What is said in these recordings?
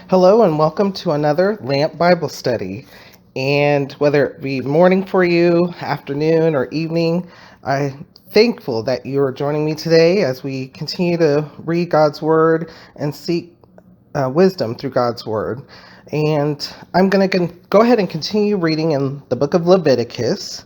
Hello and welcome to another Lamp Bible Study. And whether it be morning for you, afternoon, or evening, I'm thankful that you're joining me today as we continue to read God's Word and seek wisdom through God's Word. And I'm going to go ahead and continue reading in the book of Leviticus.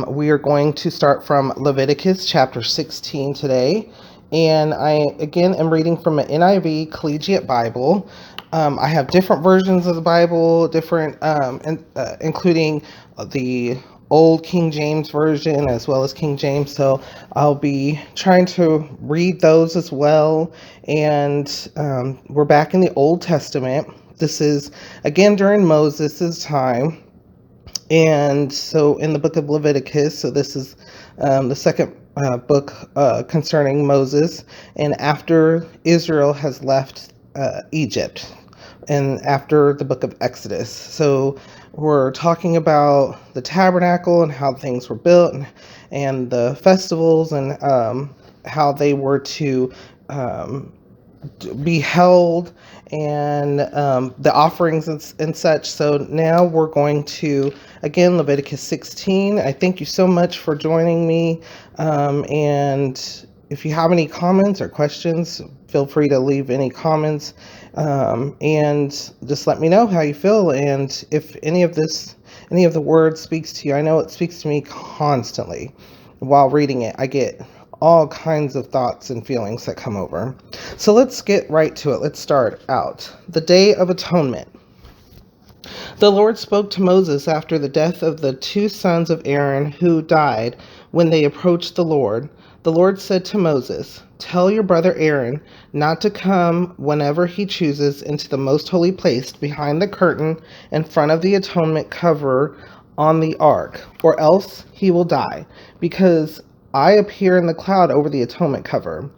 We are going to start from Leviticus chapter 16 today. And I, again, am reading from an NIV Collegiate Bible. I have different versions of the Bible, including the Old King James Version as well as King James. So I'll be trying to read those as well. And we're back in the Old Testament. This is, again, during Moses' time. And so in the book of Leviticus, so this is the second book concerning Moses, and after Israel has left Egypt, and after the book of Exodus. So we're talking about the tabernacle and how things were built, and the festivals, and how they were to be held, and the offerings and such. So now we're going to, again, Leviticus 16. I thank you so much for joining me. And if you have any comments or questions, feel free to leave any comments, and just let me know how you feel. And if any of the word speaks to you, I know it speaks to me constantly while reading it. I get all kinds of thoughts and feelings that come over. So let's get right to it. Let's start out. The Day of Atonement. The Lord spoke to Moses after the death of the two sons of Aaron who died when they approached the Lord. The Lord said to Moses, "Tell your brother Aaron not to come whenever he chooses into the most holy place behind the curtain in front of the atonement cover on the ark, or else he will die, because I appear in the cloud over the atonement cover."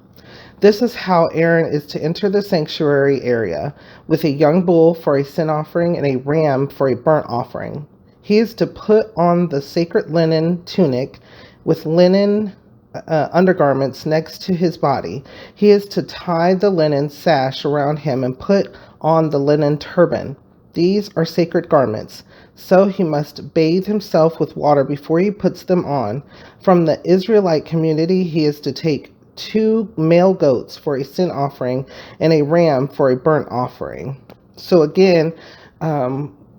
This is how Aaron is to enter the sanctuary area, with a young bull for a sin offering and a ram for a burnt offering. He is to put on the sacred linen tunic with linen undergarments next to his body. He is to tie the linen sash around him and put on the linen turban. These are sacred garments, so he must bathe himself with water before he puts them on. From the Israelite community, he is to take 2 male goats for a sin offering and a ram for a burnt offering. So again,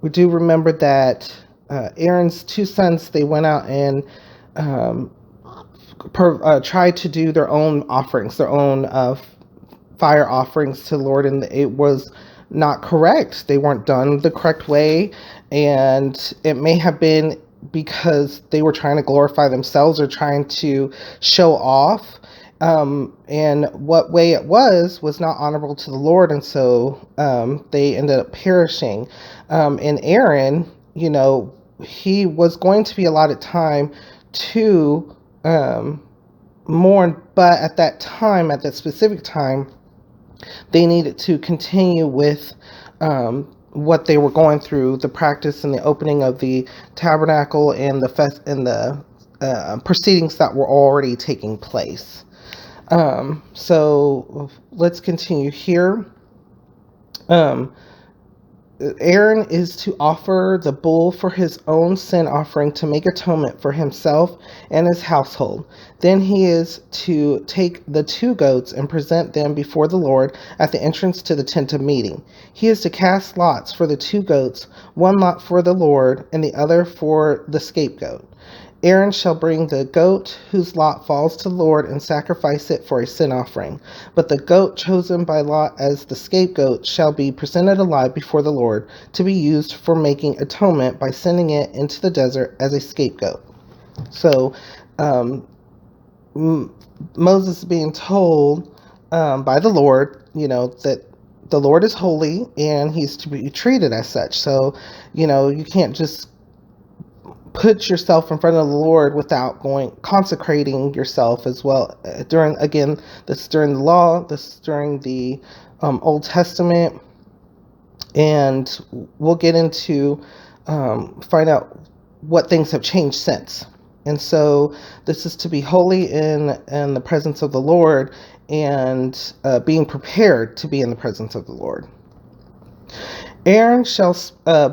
we do remember that Aaron's two sons, they went out and tried to do their own offerings, their own fire offerings to the Lord, and it was not correct. They weren't done the correct way, and it may have been because they were trying to glorify themselves or trying to show off. And what way it was not honorable to the Lord, and so they ended up perishing. And Aaron, he was going to be allotted time to mourn, but at that time, at that specific time, they needed to continue with what they were going through, the practice and the opening of the tabernacle and the proceedings that were already taking place. So let's continue here. Aaron is to offer the bull for his own sin offering to make atonement for himself and his household. Then he is to take the 2 goats and present them before the Lord at the entrance to the tent of meeting. He is to cast lots for the 2 goats, one lot for the Lord and the other for the scapegoat. Aaron shall bring the goat whose lot falls to the Lord and sacrifice it for a sin offering. But the goat chosen by lot as the scapegoat shall be presented alive before the Lord to be used for making atonement by sending it into the desert as a scapegoat. So Moses is being told by the Lord, that the Lord is holy and he's to be treated as such. So, you can't just put yourself in front of the Lord without consecrating yourself as well. During the law, this during the Old Testament, and we'll get into find out what things have changed since. And so this is to be holy in the presence of the Lord, and being prepared to be in the presence of the Lord. Aaron shall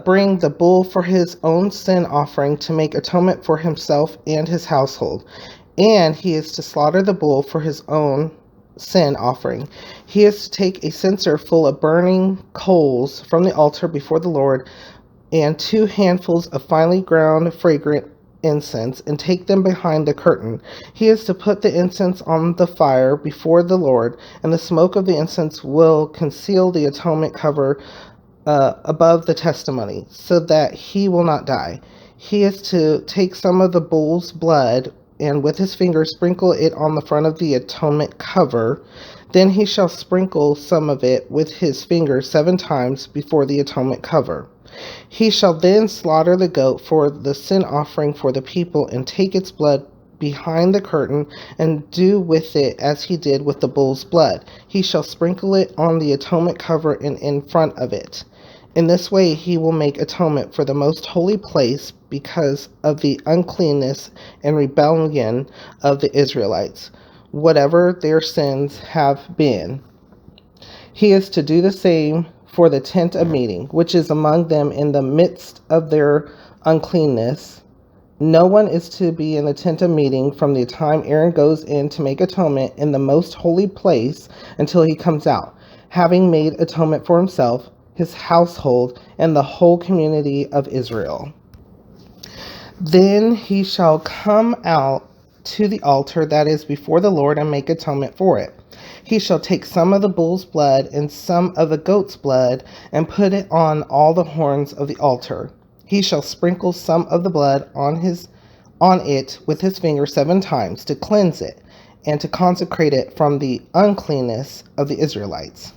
bring the bull for his own sin offering to make atonement for himself and his household. And he is to slaughter the bull for his own sin offering. He is to take a censer full of burning coals from the altar before the Lord, and 2 handfuls of finely ground fragrant incense, and take them behind the curtain. He is to put the incense on the fire before the Lord, and the smoke of the incense will conceal the atonement cover above the testimony, so that he will not die. He is to take some of the bull's blood, and with his finger sprinkle it on the front of the atonement cover. Then he shall sprinkle some of it with his finger 7 times before the atonement cover. He shall then slaughter the goat for the sin offering for the people, and take its blood behind the curtain, and do with it as he did with the bull's blood. He shall sprinkle it on the atonement cover and in front of it. In this way he will make atonement for the most holy place because of the uncleanness and rebellion of the Israelites, whatever their sins have been. He is to do the same for the tent of meeting, which is among them in the midst of their uncleanness. No one is to be in the tent of meeting from the time Aaron goes in to make atonement in the most holy place until he comes out, having made atonement for himself, his household, and the whole community of Israel. Then he shall come out to the altar that is before the Lord and make atonement for it. He shall take some of the bull's blood and some of the goat's blood and put it on all the horns of the altar. He shall sprinkle some of the blood on it with his finger 7 times to cleanse it and to consecrate it from the uncleanness of the Israelites.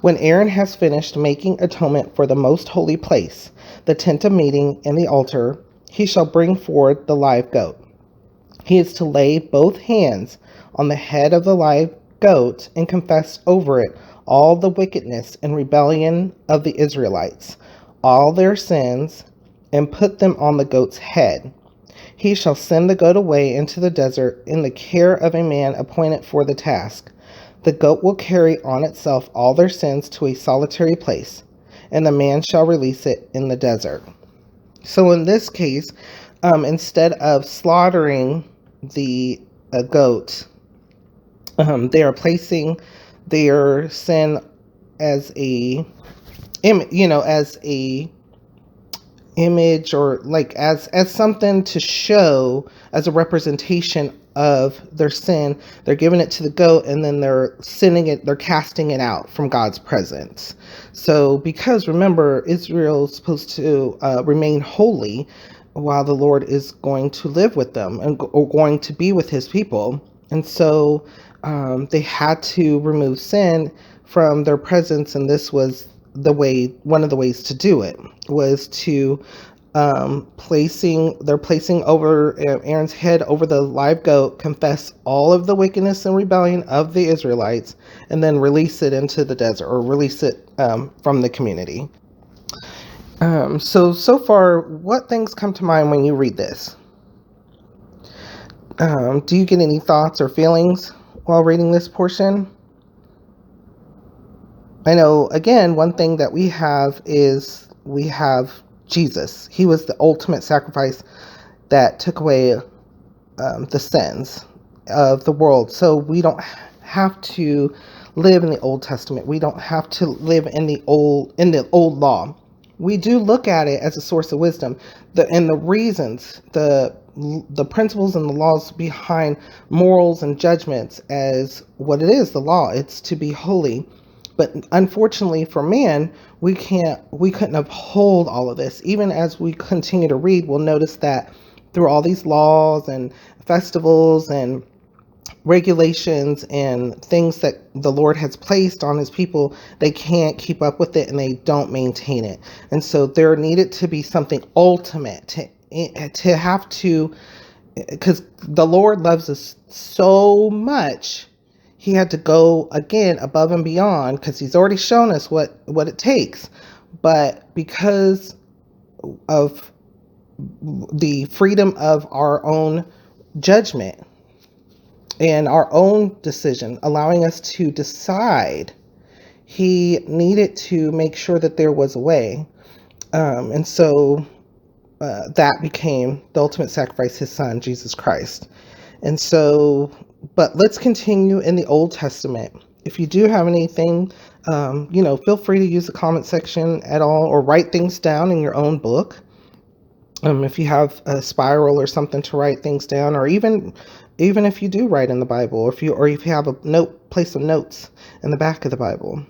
When Aaron has finished making atonement for the most holy place, the tent of meeting, and the altar, he shall bring forward the live goat. He is to lay both hands on the head of the live goat and confess over it all the wickedness and rebellion of the Israelites, all their sins, and put them on the goat's head. He shall send the goat away into the desert in the care of a man appointed for the task. The goat will carry on itself all their sins to a solitary place, and the man shall release it in the desert. So in this case, instead of slaughtering the goat, they are placing their sin as a image, or like as something to show as a representation of their sin. They're giving it to the goat, and then they're casting it out from God's presence. So because remember, Israel's supposed to remain holy while the Lord is going to live with them and going to be with his people. And so they had to remove sin from their presence, and this was one of the ways to do it was to placing over Aaron's head over the live goat, confess all of the wickedness and rebellion of the Israelites, and then release it into the desert, or release it from the community. So far, what things come to mind when you read this? Do you get any thoughts or feelings while reading this portion? I know, again, one thing that we have Jesus. He was the ultimate sacrifice that took away the sins of the world. So we don't have to live in the Old Testament. We don't have to live in the old law. We do look at it as a source of wisdom, and the reasons, the principles and the laws behind morals and judgments as what it is, the law. It's to be holy. But unfortunately for man, we couldn't uphold all of this. Even as we continue to read, we'll notice that through all these laws and festivals and regulations and things that the Lord has placed on his people, they can't keep up with it and they don't maintain it. And so there needed to be something ultimate to have to, because the Lord loves us so much. He had to go again above and beyond, because he's already shown us what it takes. But because of the freedom of our own judgment and our own decision, allowing us to decide, he needed to make sure that there was a way. And so that became the ultimate sacrifice, his son, Jesus Christ. And so, but let's continue in the Old Testament. If you do have anything, feel free to use the comment section at all, or write things down in your own book. If you have a spiral or something to write things down, or even if you do write in the Bible, or if you have a place of notes in the back of the Bible.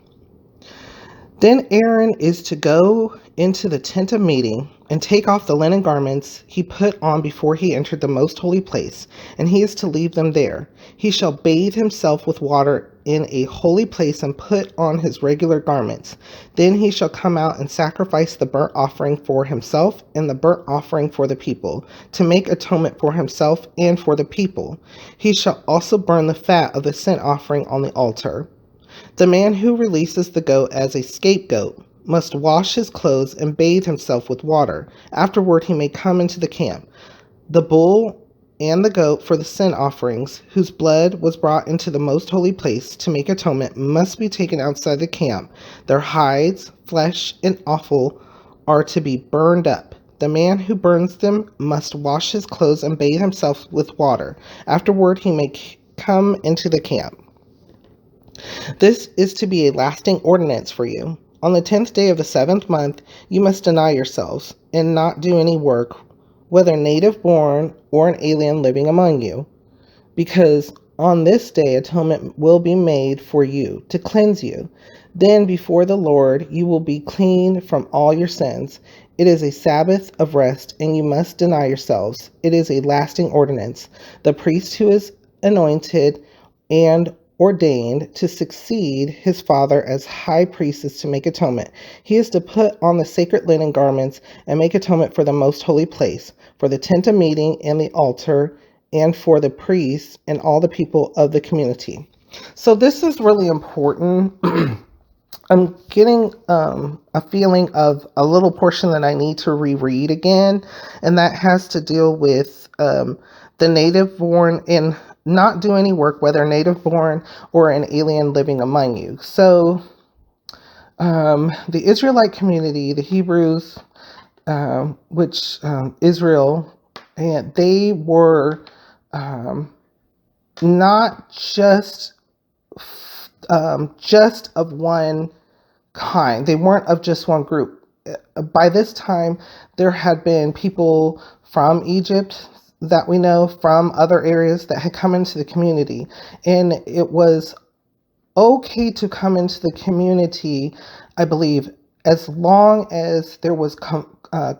Then Aaron is to go into the tent of meeting and take off the linen garments he put on before he entered the most holy place, and he is to leave them there. He shall bathe himself with water in a holy place and put on his regular garments. Then he shall come out and sacrifice the burnt offering for himself and the burnt offering for the people, to make atonement for himself and for the people. He shall also burn the fat of the sin offering on the altar. The man who releases the goat as a scapegoat must wash his clothes and bathe himself with water. Afterward he may come into the camp. The bull and the goat for the sin offerings, whose blood was brought into the most holy place to make atonement, must be taken outside the camp. Their hides, flesh, and offal are to be burned up. The man who burns them must wash his clothes and bathe himself with water. Afterward he may come into the camp. This is to be a lasting ordinance for you. On the 10th day of the 7th month, you must deny yourselves and not do any work, whether native born or an alien living among you, because on this day atonement will be made for you to cleanse you. Then before the Lord you will be clean from all your sins. It is a Sabbath of rest, and you must deny yourselves. It is a lasting ordinance. The priest who is anointed and ordained to succeed his father as high priest is to make atonement. He is to put on the sacred linen garments and make atonement for the most holy place, for the tent of meeting and the altar, and for the priests and all the people of the community. So this is really important. I'm getting a feeling of a little portion that I need to reread again, and that has to deal with the native born and not do any work, whether native born or an alien living among you. So the Israelite community, the Hebrews, which Israel, and they were not just of one kind. They weren't of just one group. By this time, there had been people from Egypt that we know, from other areas, that had come into the community. And it was okay to come into the community, I believe, as long as there was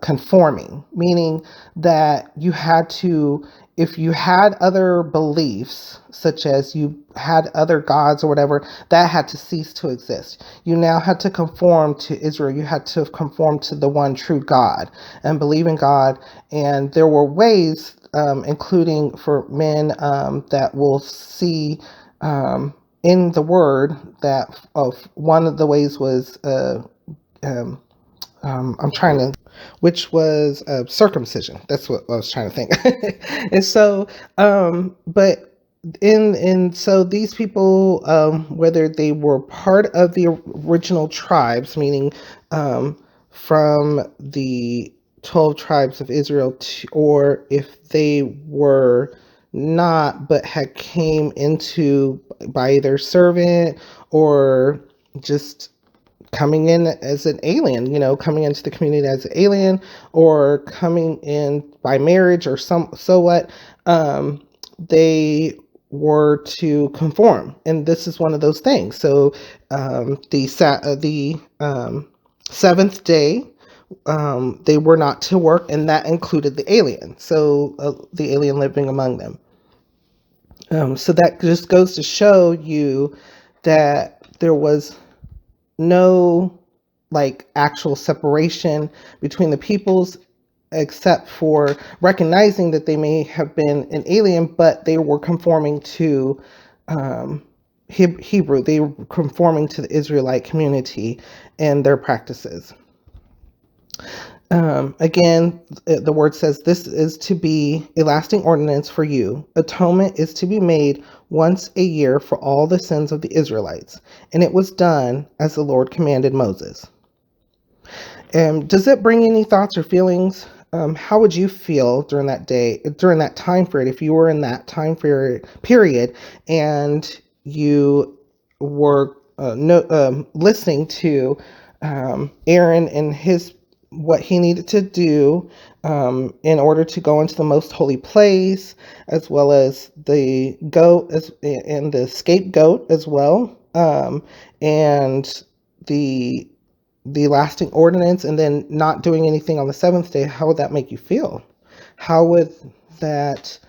conforming, meaning that you had to, if you had other beliefs, such as you had other gods or whatever, that had to cease to exist. You now had to conform to Israel. You had to conform to the one true God and believe in God. And there were ways, including for men, that we'll see in the Word, that one of the ways was which was circumcision. That's what I was trying to think. And so, so these people, whether they were part of the original tribes, meaning from the 12 tribes of Israel, or if they were not, but had came into by either servant or just coming in as an alien, coming into the community as an alien, or coming in by marriage or so what, they were to conform. And this is one of those things. So the seventh day, they were not to work, and that included the alien. So the alien living among them. So that just goes to show you that there was no actual separation between the peoples, except for recognizing that they may have been an alien, but they were conforming to Hebrew. They were conforming to the Israelite community and their practices. Again, the word says, this is to be a lasting ordinance for you. Atonement is to be made once a year for all the sins of the Israelites. And it was done as the Lord commanded Moses. Does it bring any thoughts or feelings? How would you feel during that day, during that time period, if you were in that time period and you were listening to Aaron and what he needed to do in order to go into the most holy place, as well as the goat and the scapegoat as well, and the lasting ordinance, and then not doing anything on the seventh day? How would that make you feel? How would that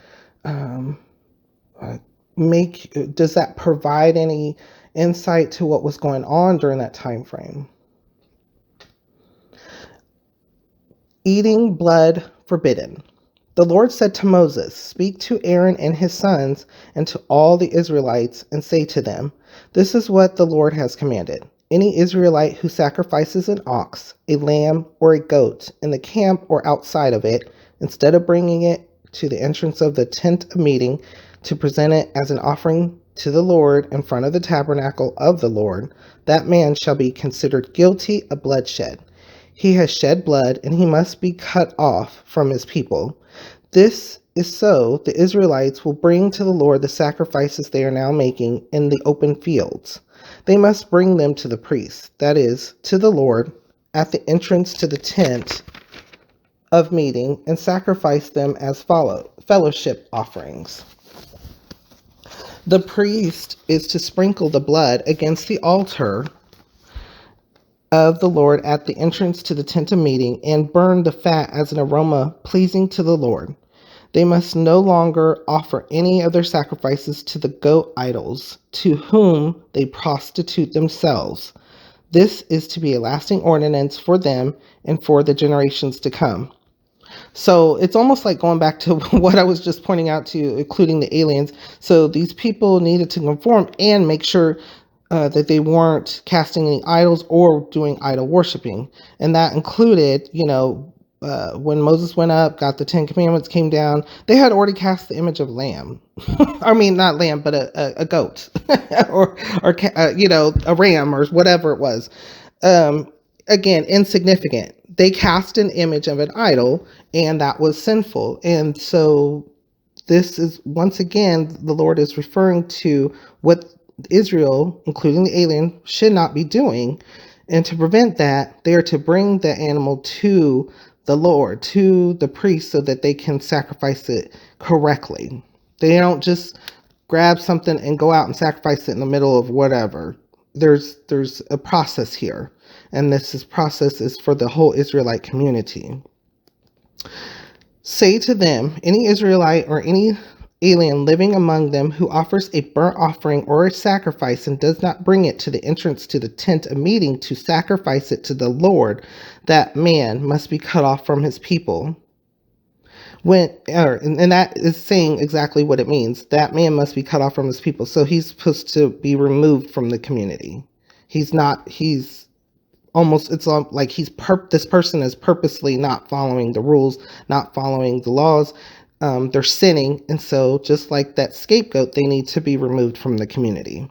does that provide any insight to what was going on during that time frame? Eating blood forbidden. The Lord said to Moses, "Speak to Aaron and his sons and to all the Israelites and say to them, this is what the Lord has commanded. Any Israelite who sacrifices an ox, a lamb, or a goat in the camp or outside of it, instead of bringing it to the entrance of the tent of meeting to present it as an offering to the Lord in front of the tabernacle of the Lord, that man shall be considered guilty of bloodshed. He has shed blood, and he must be cut off from his people. This is so the Israelites will bring to the Lord the sacrifices they are now making in the open fields. They must bring them to the priest, that is, to the Lord, at the entrance to the tent of meeting, and sacrifice them as fellowship offerings. The priest is to sprinkle the blood against the altar of the Lord at the entrance to the tent of meeting, and burn the fat as an aroma pleasing to the Lord. They must no longer offer any of their sacrifices to the goat idols, to whom they prostitute themselves. This is to be a lasting ordinance for them and for the generations to come. So it's almost like going back to what I was just pointing out to you, including the aliens. So these people needed to conform and make sure that they weren't casting any idols or doing idol worshiping. And that included, when Moses went up, got the 10 Commandments, came down, they had already cast the image of lamb. I mean, not lamb, but a goat or a ram or whatever it was. Again, insignificant. They cast an image of an idol, and that was sinful. And so this is, once again, the Lord is referring to what Israel, including the alien, should not be doing. And to prevent that, they are to bring the animal to the Lord, to the priest, so that they can sacrifice it correctly. They don't just grab something and go out and sacrifice it in the middle of whatever. There's a process here, and process is for the whole Israelite community. Say to them, any Israelite or any alien living among them who offers a burnt offering or a sacrifice and does not bring it to the entrance to the tent of meeting to sacrifice it to the Lord, that man must be cut off from his people. And that is saying exactly what it means. That man must be cut off from his people. So he's supposed to be removed from the community. It's like this person is purposely not following the rules, not following the laws. They're sinning, and so just like that scapegoat, they need to be removed from the community.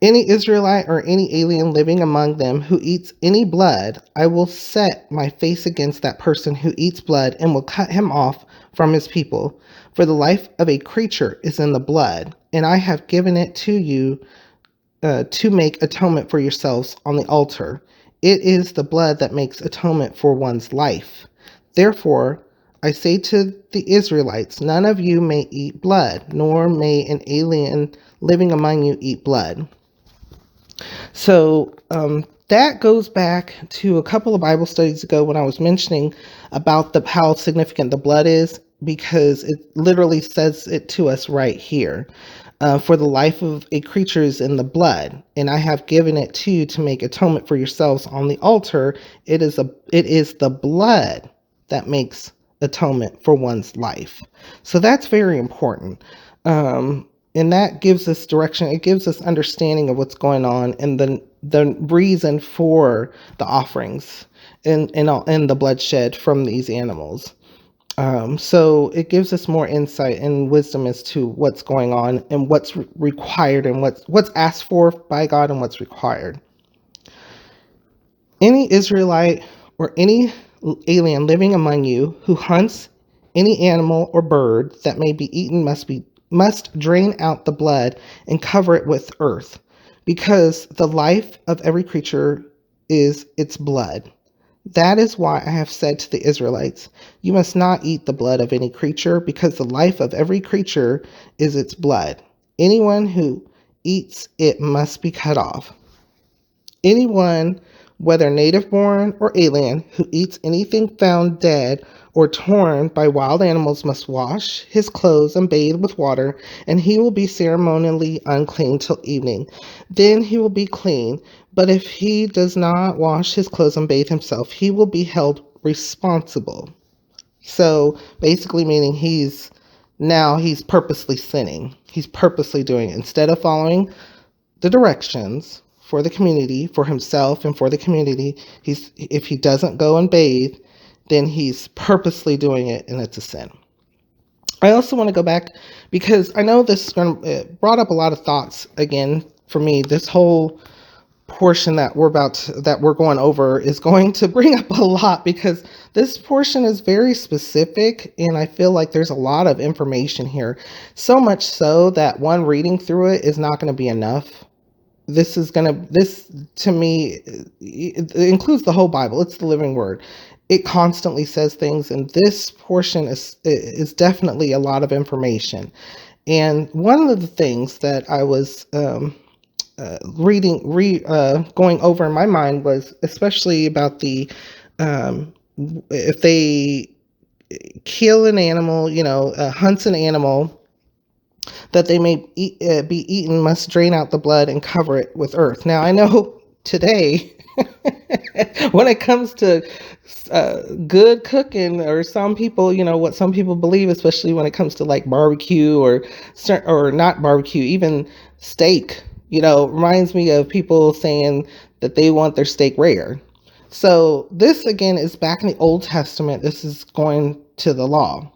Any Israelite or any alien living among them who eats any blood, I will set my face against that person who eats blood and will cut him off from his people. For the life of a creature is in the blood, and I have given it to you to make atonement for yourselves on the altar. It is the blood that makes atonement for one's life. Therefore, I say to the Israelites, none of you may eat blood, nor may an alien living among you eat blood. So that goes back to a couple of Bible studies ago when I was mentioning about how significant the blood is, because it literally says it to us right here. For the life of a creature is in the blood, and I have given it to you to make atonement for yourselves on the altar. It is the blood that makes atonement for one's life. So that's very important. And that gives us direction. It gives us understanding of what's going on. And then the reason for the offerings and the bloodshed from these animals. So it gives us more insight and wisdom as to what's going on and what's required and what's asked for by God and what's required. Any Israelite or any alien living among you who hunts any animal or bird that may be eaten must drain out the blood and cover it with earth, because the life of every creature is its blood. That is why I have said to the Israelites, you must not eat the blood of any creature, because the life of every creature is its blood. Anyone who eats it must be cut off. Anyone, whether native born or alien, who eats anything found dead or torn by wild animals must wash his clothes and bathe with water, and he will be ceremonially unclean till evening. Then he will be clean. But if he does not wash his clothes and bathe himself, he will be held responsible. So basically meaning he's purposely sinning. He's purposely doing it. Instead of following the directions for the community, for himself and for the community, if he doesn't go and bathe, then he's purposely doing it, and it's a sin. I also want to go back because I know this brought up a lot of thoughts again for me. This whole portion that we're going over is going to bring up a lot, because this portion is very specific, and I feel like there's a lot of information here, so much so that one reading through it is not going to be enough. This to me, it includes the whole Bible. It's the living word. It constantly says things, and this portion is definitely a lot of information. And one of the things that I was going over in my mind was especially about the if they kill an animal, hunts an animal that they may be eaten, must drain out the blood and cover it with earth. Now, I know today, when it comes to good cooking, or some people, what some people believe, especially when it comes to like barbecue or not barbecue, even steak, reminds me of people saying that they want their steak rare. So this again is back in the Old Testament. This is going to the law.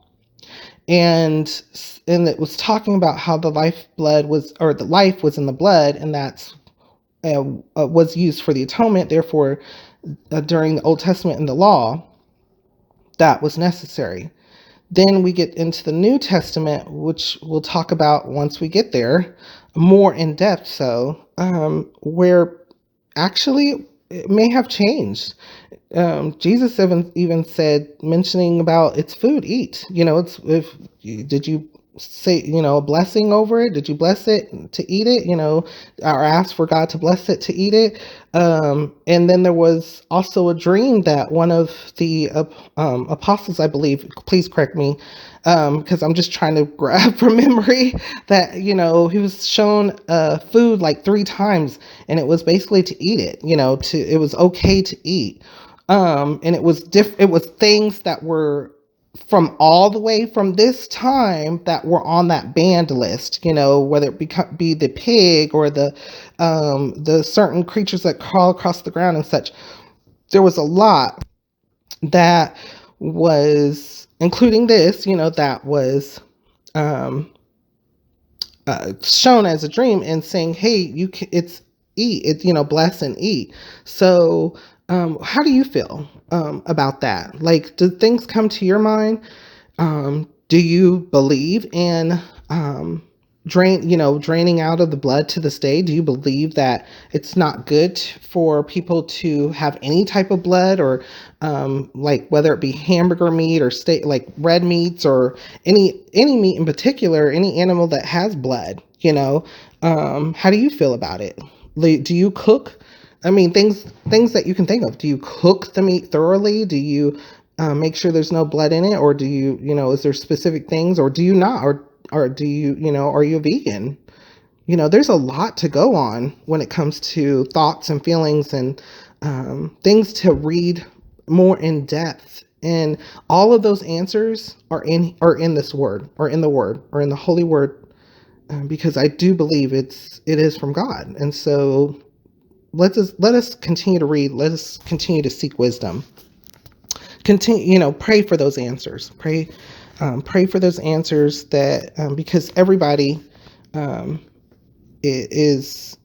And it was talking about how the life was in the blood, and that's was used for the atonement. Therefore, during the Old Testament and the law, that was necessary. Then we get into the New Testament, which we'll talk about once we get there, more in depth. So, where actually it may have changed. Jesus even said, mentioning about it's food, eat. Did you say, a blessing over it? Did you bless it to eat it? Or ask for God to bless it to eat it? And then there was also a dream that one of the apostles, I believe, please correct me, because I'm just trying to grab from memory, that, he was shown food like 3 times, and it was basically to eat it, it was okay to eat. And it was things that were from all the way from this time that were on that banned list, whether it be the pig or the certain creatures that crawl across the ground and such. There was a lot that was, including this, that was shown as a dream, and saying, hey, it's eat it, bless and eat. So how do you feel about that? Like, do things come to your mind? Do you believe in draining out of the blood to this day? Do you believe that it's not good for people to have any type of blood, or like whether it be hamburger meat or steak, like red meats, or any meat in particular, any animal that has blood? How do you feel about it? Do you cook? I mean, things that you can think of. Do you cook the meat thoroughly? Do you make sure there's no blood in it? Or do you, is there specific things, or do you not? Or do you, are you a vegan? There's a lot to go on when it comes to thoughts and feelings, and things to read more in depth. And all of those answers are in this word, or in the word, or in the holy word, because I do believe it is from God. And so let us continue to read. Let us continue to seek wisdom. Continue, pray for those answers. Pray for those answers that because everybody um, is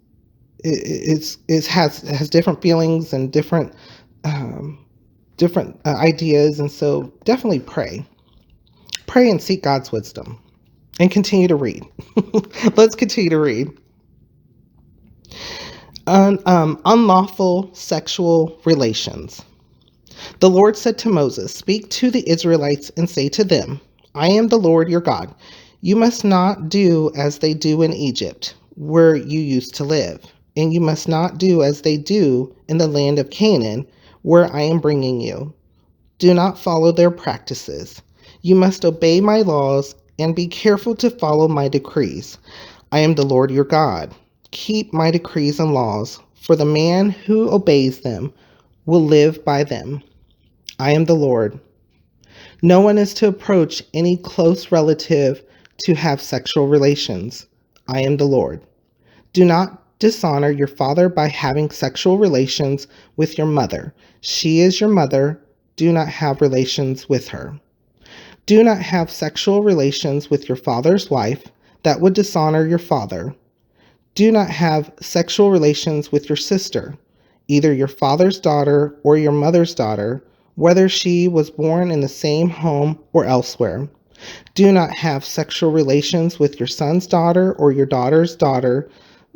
has different feelings and different ideas, and so definitely pray and seek God's wisdom, and continue to read. Let's continue to read. Unlawful sexual relations. The Lord said to Moses, "Speak to the Israelites and say to them, I am the Lord your God. You must not do as they do in Egypt, where you used to live, and you must not do as they do in the land of Canaan, where I am bringing you. Do not follow their practices. You must obey my laws and be careful to follow my decrees. I am the Lord your God. Keep my decrees and laws, for the man who obeys them will live by them. I am the Lord. No one is to approach any close relative to have sexual relations. I am the Lord. Do not dishonor your father by having sexual relations with your mother. She is your mother. Do not have relations with her. Do not have sexual relations with your father's wife. That would dishonor your father. Do not have sexual relations with your sister, either your father's daughter or your mother's daughter, whether she was born in the same home or elsewhere. Do not have sexual relations with your son's daughter or your daughter's daughter.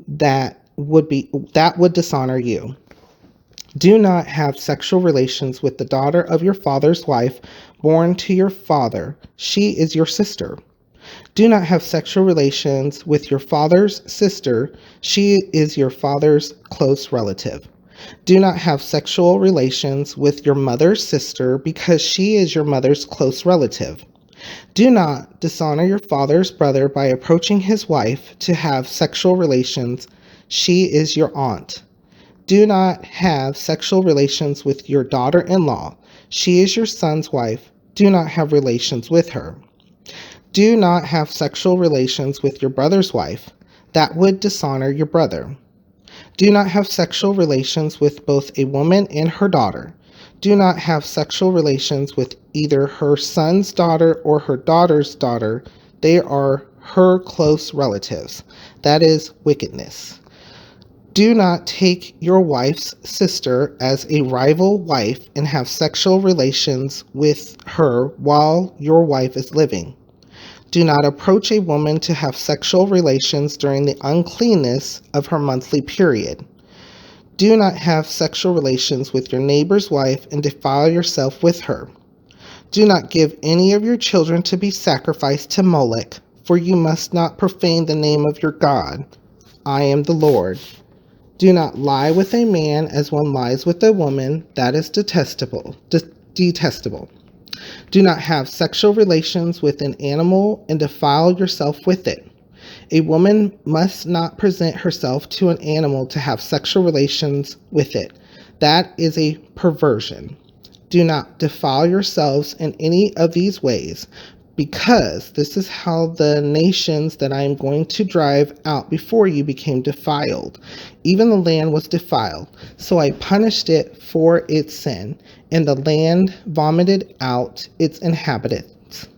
That would dishonor you. Do not have sexual relations with the daughter of your father's wife born to your father. She is your sister. Do not have sexual relations with your father's sister. She is your father's close relative. Do not have sexual relations with your mother's sister, because she is your mother's close relative. Do not dishonor your father's brother by approaching his wife to have sexual relations. She is your aunt. Do not have sexual relations with your daughter-in-law. She is your son's wife. Do not have relations with her. Do not have sexual relations with your brother's wife. That would dishonor your brother. Do not have sexual relations with both a woman and her daughter. Do not have sexual relations with either her son's daughter or her daughter's daughter. They are her close relatives. That is wickedness. Do not take your wife's sister as a rival wife and have sexual relations with her while your wife is living. Do not approach a woman to have sexual relations during the uncleanness of her monthly period. Do not have sexual relations with your neighbor's wife and defile yourself with her. Do not give any of your children to be sacrificed to Molech, for you must not profane the name of your God. I am the Lord. Do not lie with a man as one lies with a woman. That is detestable. Detestable. Do not have sexual relations with an animal and defile yourself with it. A woman must not present herself to an animal to have sexual relations with it. That is a perversion. Do not defile yourselves in any of these ways, because this is how the nations that I am going to drive out before you became defiled. Even the land was defiled, so I punished it for its sin, and the land vomited out its inhabitants.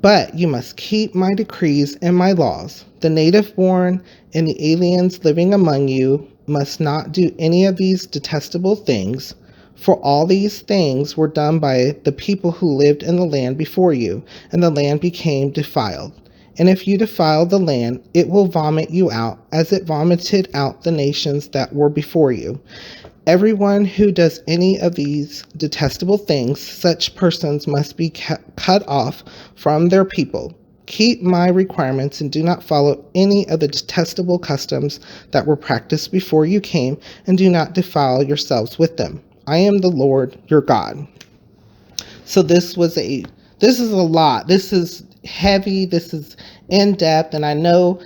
But you must keep my decrees and my laws. The native born and the aliens living among you must not do any of these detestable things, for all these things were done by the people who lived in the land before you, and the land became defiled. And if you defile the land, it will vomit you out, as it vomited out the nations that were before you. Everyone who does any of these detestable things, such persons must be cut off from their people. Keep my requirements and do not follow any of the detestable customs that were practiced before you came, and do not defile yourselves with them. I am the Lord your God. So this is a lot. This is heavy. This is in depth. And I know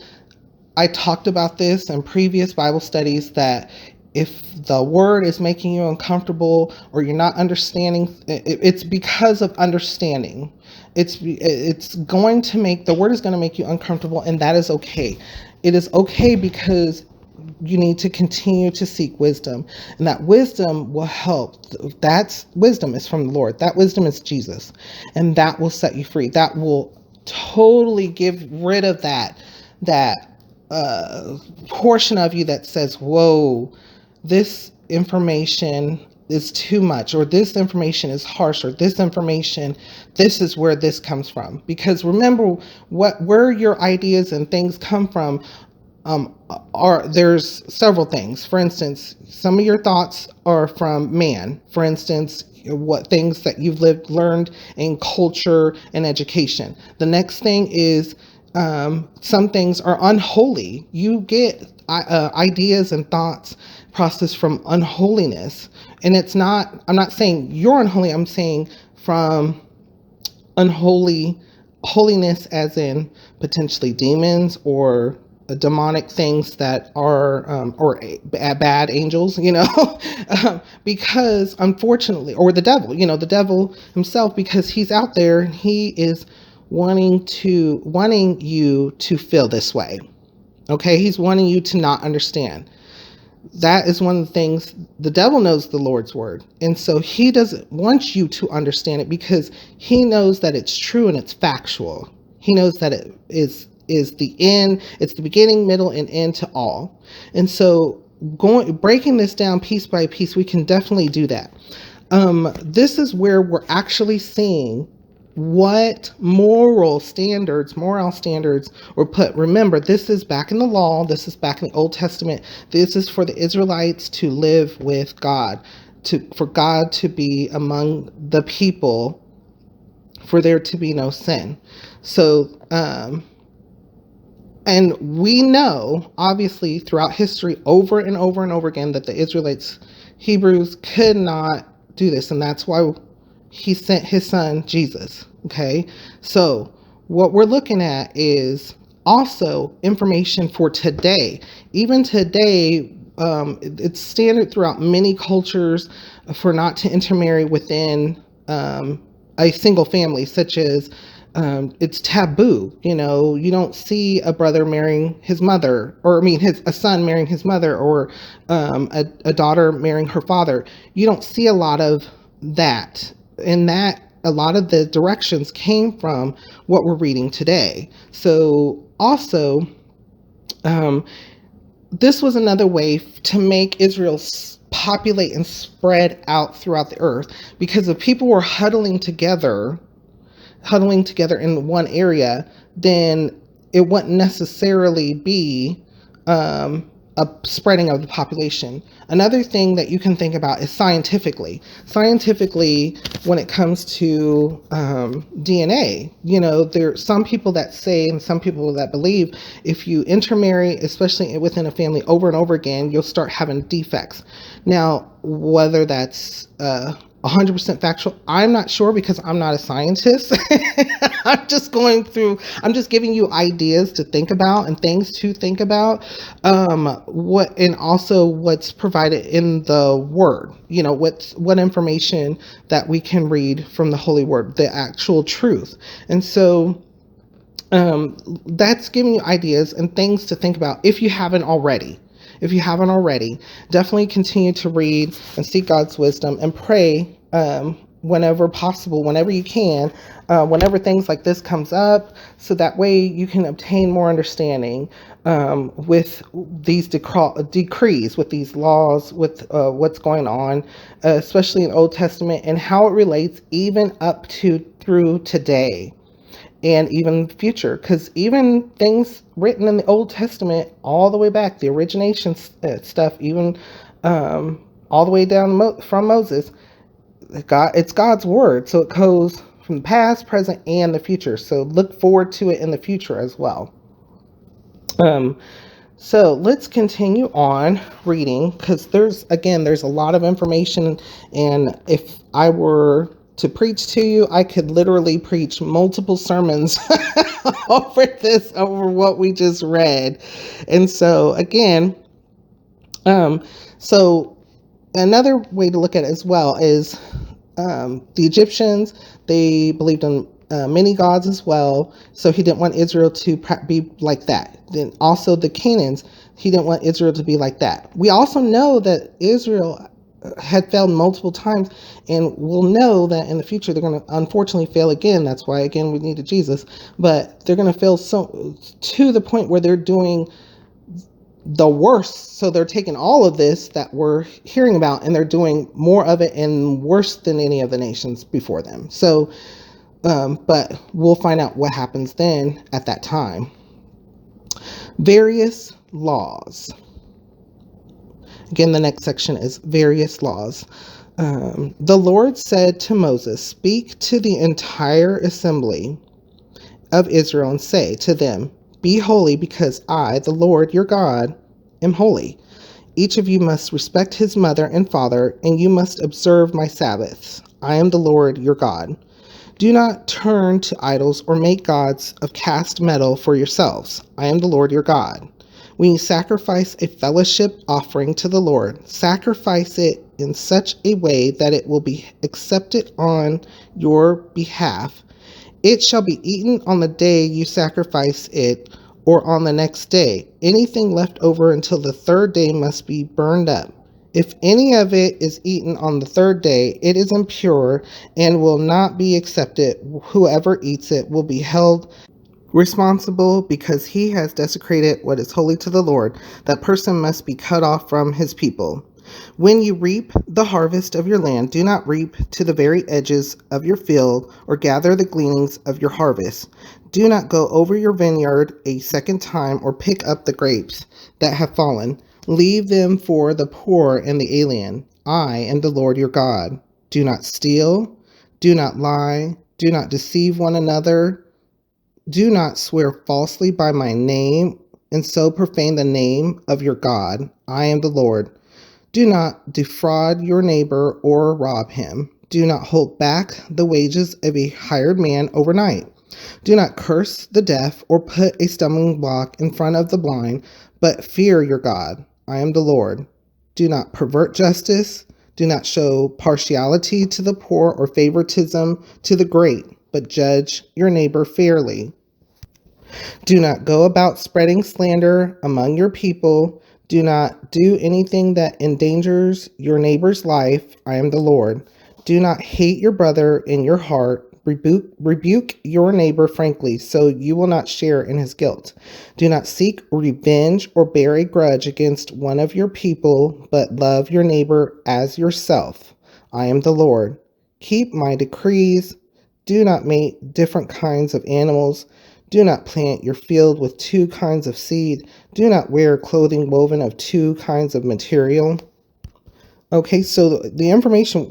I talked about this in previous Bible studies, that if the word is making you uncomfortable or you're not understanding, it's because of understanding. It's going to make, the word is going to make you uncomfortable, and that is okay. It is okay because you need to continue to seek wisdom, and that wisdom will help. That's wisdom is from the Lord. That wisdom is Jesus, and that will set you free. That will totally give rid of that portion of you that says, whoa, this information is too much, or this information is harsh, or this information, this is where this comes from. Because remember, where your ideas and things come from, there's several things. For instance, some of your thoughts are from man. For instance, what things that you've learned in culture and education. The next thing is, some things are unholy. You get ideas and thoughts processed from unholiness. And I'm not saying you're unholy, I'm saying from holiness as in potentially demons or demonic things that are, or bad angels, because unfortunately, or the devil, the devil himself, because he's out there and he is wanting you to feel this way. Okay. He's wanting you to not understand. That is one of the things. The devil knows the Lord's word. And so he doesn't want you to understand it, because he knows that it's true and it's factual. He knows that it is the end. It's the beginning, middle, and end to all. And so breaking this down piece by piece, we can definitely do that. This is where we're actually seeing what moral standards were put. Remember, this is back in the law. This is back in the Old Testament. This is for the Israelites to live with God, for God to be among the people, for there to be no sin. So, and we know, obviously, throughout history, over and over and over again, that the Israelites, Hebrews, could not do this. And that's why he sent his son, Jesus. Okay. So what we're looking at is also information for today. Even today, it's standard throughout many cultures for not to intermarry within a single family, such as it's taboo. You don't see a brother marrying his mother, or a son marrying his mother, or a daughter marrying her father. You don't see a lot of that. And that a lot of the directions came from what we're reading today. So also, this was another way to make Israel populate and spread out throughout the earth, because if people were huddling together in one area, then it wouldn't necessarily be a spreading of the population. Another thing that you can think about is scientifically, when it comes to DNA, there's some people that say, and some people that believe, if you intermarry, especially within a family, over and over again, you'll start having defects. Now, whether that's 100% factual, I'm not sure, because I'm not a scientist. I'm just giving you ideas to think about and things to think about. And also what's provided in the word, what information that we can read from the Holy Word, the actual truth. And so, that's giving you ideas and things to think about if you haven't already. Definitely continue to read and seek God's wisdom and pray whenever possible, whenever you can, whenever things like this comes up, so that way you can obtain more understanding with these decrees, with these laws, with what's going on, especially in Old Testament, and how it relates even up to through today. And even future, because even things written in the Old Testament, all the way back, the origination stuff, even all the way down from Moses, it's God's word. So it goes from the past, present, and the future. So look forward to it in the future as well. So let's continue on reading, because there's a lot of information, and if I were to preach to you, I could literally preach multiple sermons over what we just read. And so again, so another way to look at it as well is the Egyptians, they believed in many gods as well. So he didn't want Israel to be like that. Then also the Canaans, He didn't want Israel to be like that. We also know that Israel had failed multiple times, and we'll know that in the future they're going to unfortunately fail again. That's why, again, we needed Jesus. But they're going to fail so to the point where they're doing the worst. So they're taking all of this that we're hearing about, and they're doing more of it and worse than any of the nations before them. So, but we'll find out what happens then at that time. Various laws. Again, the next section is various laws. The Lord said to Moses, "Speak to the entire assembly of Israel and say to them, 'Be holy, because I, the Lord your God, am holy. Each of you must respect his mother and father, and you must observe my Sabbaths. I am the Lord your God. Do not turn to idols or make gods of cast metal for yourselves. I am the Lord your God. When you sacrifice a fellowship offering to the Lord, sacrifice it in such a way that it will be accepted on your behalf. It shall be eaten on the day you sacrifice it, or on the next day. Anything left over until the third day must be burned up. If any of it is eaten on the third day, it is impure and will not be accepted. Whoever eats it will be held responsible because he has desecrated what is holy to the Lord. That person must be cut off from his people. When you reap the harvest of your land, do not reap to the very edges of your field or gather the gleanings of your harvest. Do not go over your vineyard a second time or pick up the grapes that have fallen. Leave them for the poor and the alien. I am the Lord your God. Do not steal. Do not lie. Do not deceive one another. Do not swear falsely by my name and so profane the name of your God. I am the Lord. Do not defraud your neighbor or rob him. Do not hold back the wages of a hired man overnight. Do not curse the deaf or put a stumbling block in front of the blind, but fear your God. I am the Lord. Do not pervert justice. Do not show partiality to the poor or favoritism to the great, but judge your neighbor fairly. Do not go about spreading slander among your people. Do not do anything that endangers your neighbor's life. I am the Lord. Do not hate your brother in your heart. Rebuke your neighbor frankly, so you will not share in his guilt. Do not seek revenge or bear a grudge against one of your people, but love your neighbor as yourself. I am the Lord. Keep my decrees. Do not make different kinds of animals. Do not plant your field with two kinds of seed. Do not wear clothing woven of two kinds of material. Okay, so the information,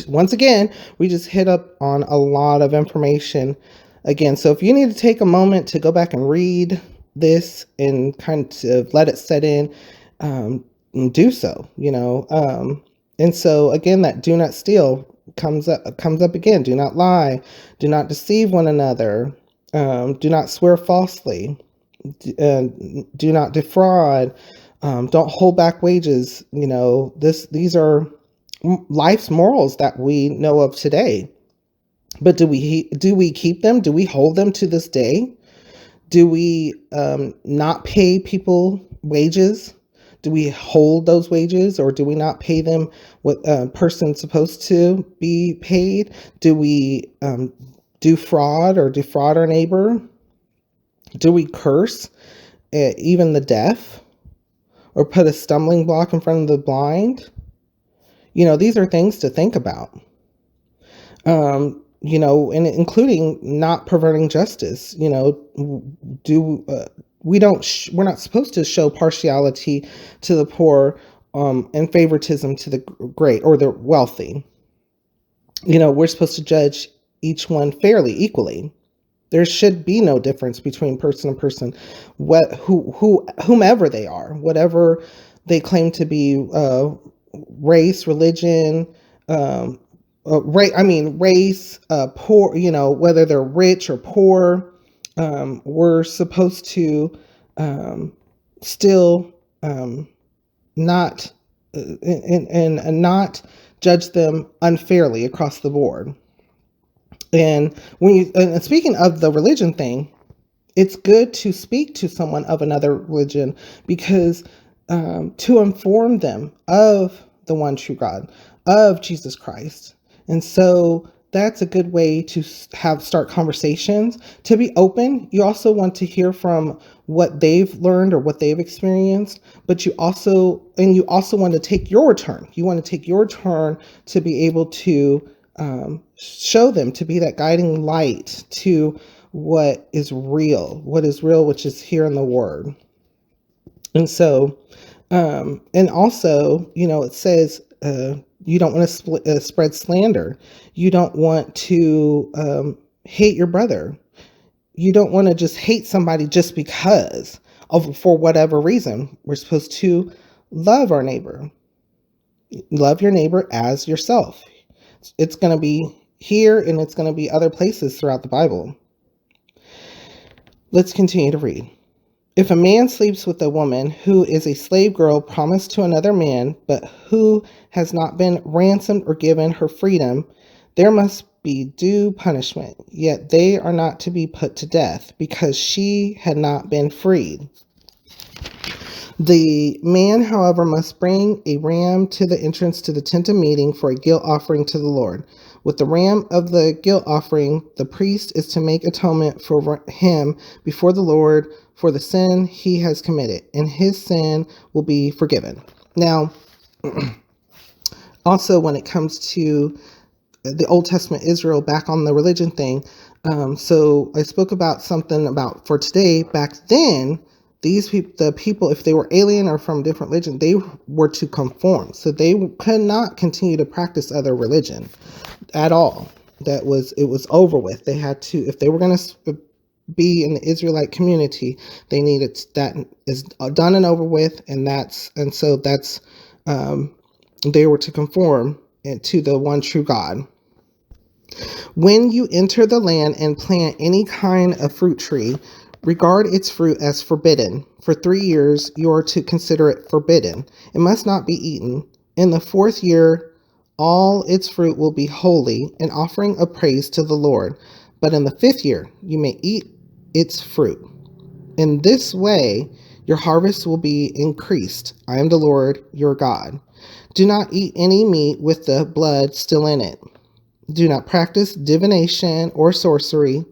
once again, we just hit up on a lot of information again. So if you need to take a moment to go back and read this and kind of let it set in, do so, and so again, that do not steal comes up again. Do not lie. Do not deceive one another. Do not swear falsely. Do not defraud. Don't hold back wages. These are life's morals that we know of today. But do we keep them? Do we hold them to this day? Do we not pay people wages? Do we hold those wages, or do we not pay them what a person's supposed to be paid? Do we do fraud or defraud our neighbor? Do we curse even the deaf, or put a stumbling block in front of the blind? These are things to think about. And including not perverting justice. We're not supposed to show partiality to the poor and favoritism to the great or the wealthy. We're supposed to judge each one fairly, equally. There should be no difference between person and person, whomever they are, whatever they claim to be, race, religion, race, poor, whether they're rich or poor. We're supposed to still not and not judge them unfairly across the board. And speaking of the religion thing, It's good to speak to someone of another religion because to inform them of the one true God, of Jesus Christ. And so that's a good way to start conversations, to be open. You also want to hear from what they've learned or what they've experienced, but you also want to take your turn. You want to take your turn to be able to show them, to be that guiding light to what is real, which is here in the Word. And so, and also, it says you don't want to spread slander. You don't want to hate your brother. You don't want to just hate somebody just because for whatever reason. We're supposed to love our neighbor. Love your neighbor as yourself. It's going to be here and it's going to be other places throughout the Bible. Let's continue to read. If a man sleeps with a woman who is a slave girl promised to another man, but who has not been ransomed or given her freedom, there must be due punishment. Yet they are not to be put to death, because she had not been freed. The man, however, must bring a ram to the entrance to the tent of meeting for a guilt offering to the Lord. With the ram of the guilt offering, the priest is to make atonement for him before the Lord for the sin he has committed, and his sin will be forgiven. Now, also when it comes to the Old Testament Israel, back on the religion thing, so I spoke about something about for today. Back then, the people, if they were alien or from different religion, they were to conform. So they could not continue to practice other religion at all. It was over with. They had to, if they were going to be in the Israelite community, they needed, that is done and over with. And so they were to conform to the one true God. When you enter the land and plant any kind of fruit tree, regard its fruit as forbidden. For 3 years you are to consider it forbidden. It must not be eaten. In the 4th year all its fruit will be holy, an offering of praise to the Lord. But in the 5th year you may eat its fruit. In this way your harvest will be increased. I am the Lord your God. Do not eat any meat with the blood still in it. Do not practice divination or sorcery.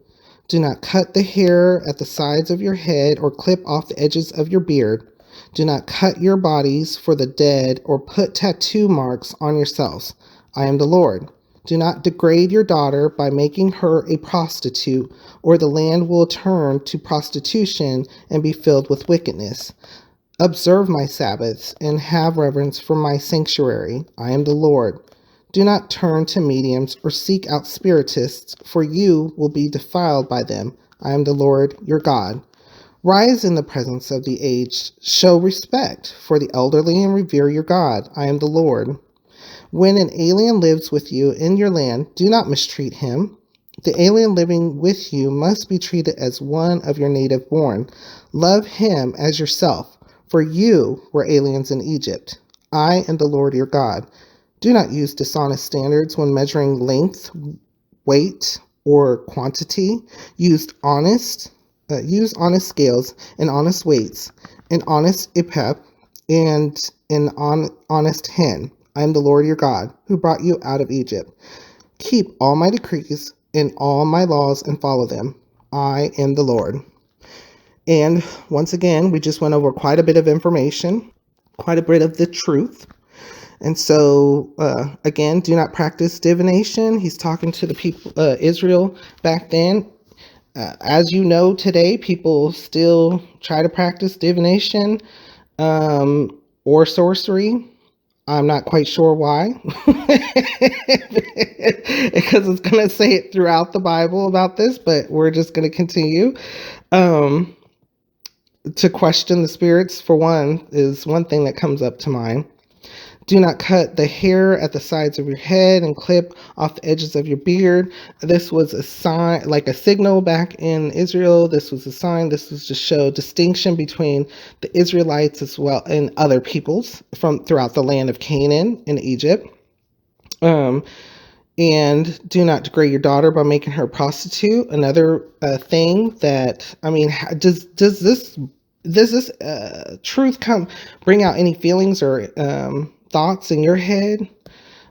Do not cut the hair at the sides of your head or clip off the edges of your beard. Do not cut your bodies for the dead or put tattoo marks on yourselves. I am the Lord. Do not degrade your daughter by making her a prostitute, or the land will turn to prostitution and be filled with wickedness. Observe my Sabbaths and have reverence for my sanctuary. I am the Lord. Do not turn to mediums or seek out spiritists, for you will be defiled by them. I am the Lord your God. Rise in the presence of the aged. Show respect for the elderly and revere your God. I am the Lord. When an alien lives with you in your land, do not mistreat him. The alien living with you must be treated as one of your native born. Love him as yourself, for you were aliens in Egypt. I am the Lord your God. Do not use dishonest standards when measuring length, weight, or quantity. Use honest scales and honest weights, an honest epep, and an honest hin. I am the Lord your God, who brought you out of Egypt. Keep all my decrees and all my laws and follow them. I am the Lord. And once again, we just went over quite a bit of information, quite a bit of the truth. And so, again, do not practice divination. He's talking to the people, Israel back then. As you know, today, people still try to practice divination or sorcery. I'm not quite sure why, because it's going to say it throughout the Bible about this, but we're just going to continue. To question the spirits, for one, is one thing that comes up to mind. Do not cut the hair at the sides of your head and clip off the edges of your beard. This was a sign, like a signal back in Israel. This was a sign. This was to show distinction between the Israelites as well and other peoples from throughout the land of Canaan and Egypt. And do not degrade your daughter by making her a prostitute. Another thing that, I mean, does this truth bring out any feelings or thoughts in your head?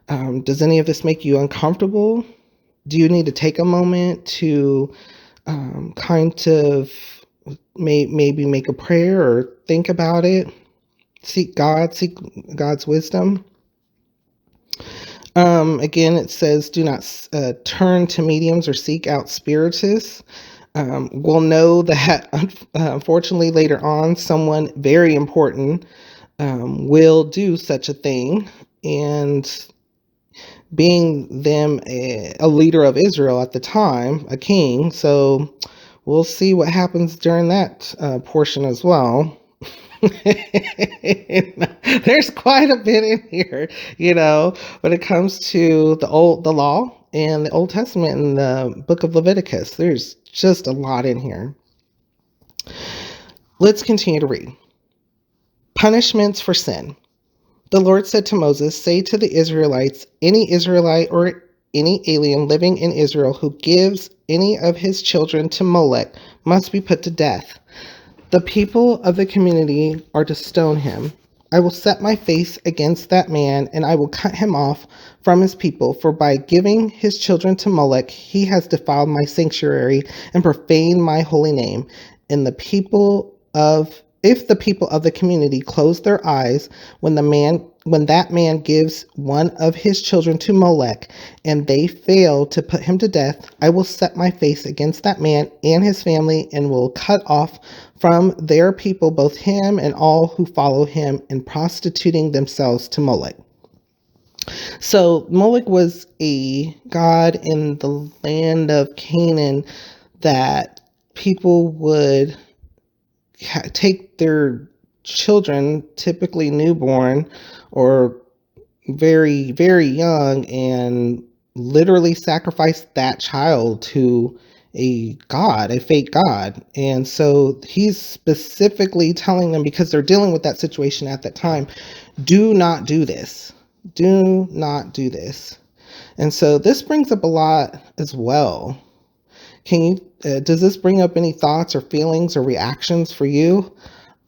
Does any of this make you uncomfortable? Do you need to take a moment to kind of maybe make a prayer or think about it? Seek God's wisdom. Again, it says, do not turn to mediums or seek out spiritists. We'll know that, unfortunately, later on, someone very important will do such a thing. And being them a leader of Israel at the time, a king. So we'll see what happens during that portion as well. There's quite a bit in here, when it comes to the law and the Old Testament and the book of Leviticus. There's just a lot in here. Let's continue to read. Punishments for sin. The Lord said to Moses, say to the Israelites, any Israelite or any alien living in Israel who gives any of his children to Molech must be put to death. The people of the community are to stone him. I will set my face against that man, and I will cut him off from his people, for by giving his children to Molech, he has defiled my sanctuary and profaned my holy name. And if the people of the community close their eyes when that man gives one of his children to Molech, and they fail to put him to death, I will set my face against that man and his family, and will cut off from their people both him and all who follow him in prostituting themselves to Molech. So Molech was a god in the land of Canaan that people would take their children, typically newborn or very, very young, and literally sacrifice that child to a god, a fake god. And so he's specifically telling them, because they're dealing with that situation at that time, do not do this. Do not do this. And so this brings up a lot as well. Does this bring up any thoughts or feelings or reactions for you?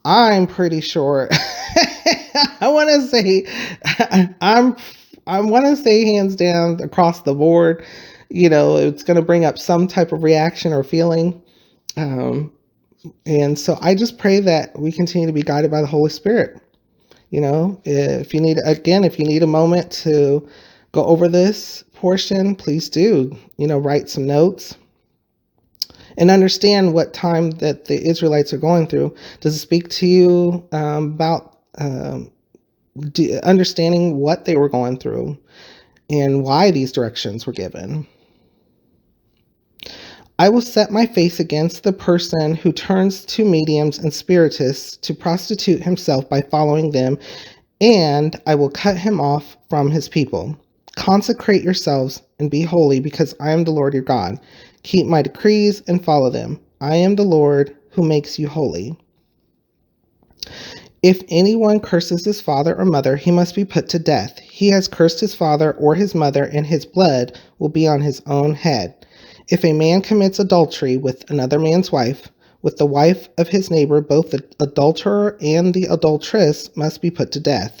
I'm pretty sure. I want to say, I want to say hands down across the board, it's going to bring up some type of reaction or feeling. And so I just pray that we continue to be guided by the Holy Spirit. If you need a moment to go over this portion, please do, write some notes and understand what time that the Israelites are going through. Does it speak to you about understanding what they were going through and why these directions were given? I will set my face against the person who turns to mediums and spiritists to prostitute himself by following them, and I will cut him off from his people. Consecrate yourselves and be holy, because I am the Lord your God. Keep my decrees and follow them. I am the Lord who makes you holy. If anyone curses his father or mother, he must be put to death. He has cursed his father or his mother, and his blood will be on his own head. If a man commits adultery with another man's wife, with the wife of his neighbor, both the adulterer and the adulteress must be put to death.